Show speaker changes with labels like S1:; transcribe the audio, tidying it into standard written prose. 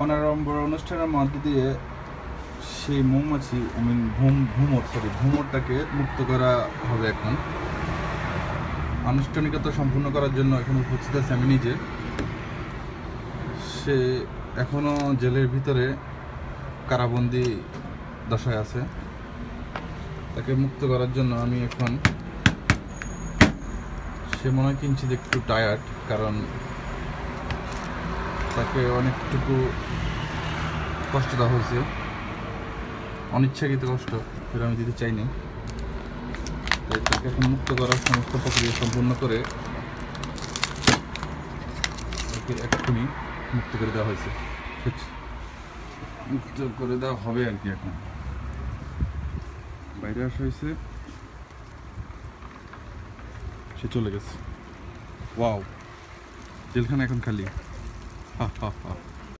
S1: অনারম্বর অনুষ্ঠানের মধ্য দিয়ে সেই মৌমাছি ভ্রমরটাকে মুক্ত করা হবে। এখন আনুষ্ঠানিকতা সম্পূর্ণ করার জন্য এখন উপস্থিত আছে আমি নিজে। সে এখনও জেলের ভিতরে কারাবন্দি দশায় আছে। তাকে মুক্ত করার জন্য আমি এখন, সে মনে হয় কিঞ্চিত একটু টায়ার্ড, কারণ তাকে অনেকটুকু কষ্ট দেওয়া হয়েছে, অনিচ্ছাকৃত কষ্ট, সেটা আমি দিতে চাইনি। তাই তাকে এখন মুক্ত করার সমস্ত প্রক্রিয়া সম্পূর্ণ করে তাকে এক্ষুনি মুক্ত করে দেওয়া হয়েছে, মুক্ত করে দেওয়া হবে আর কি। এখন বাইরে আসা হয়েছে, সে চলে গেছে। ওয়াও, জেলখানা এখন খালি। হা হা হা।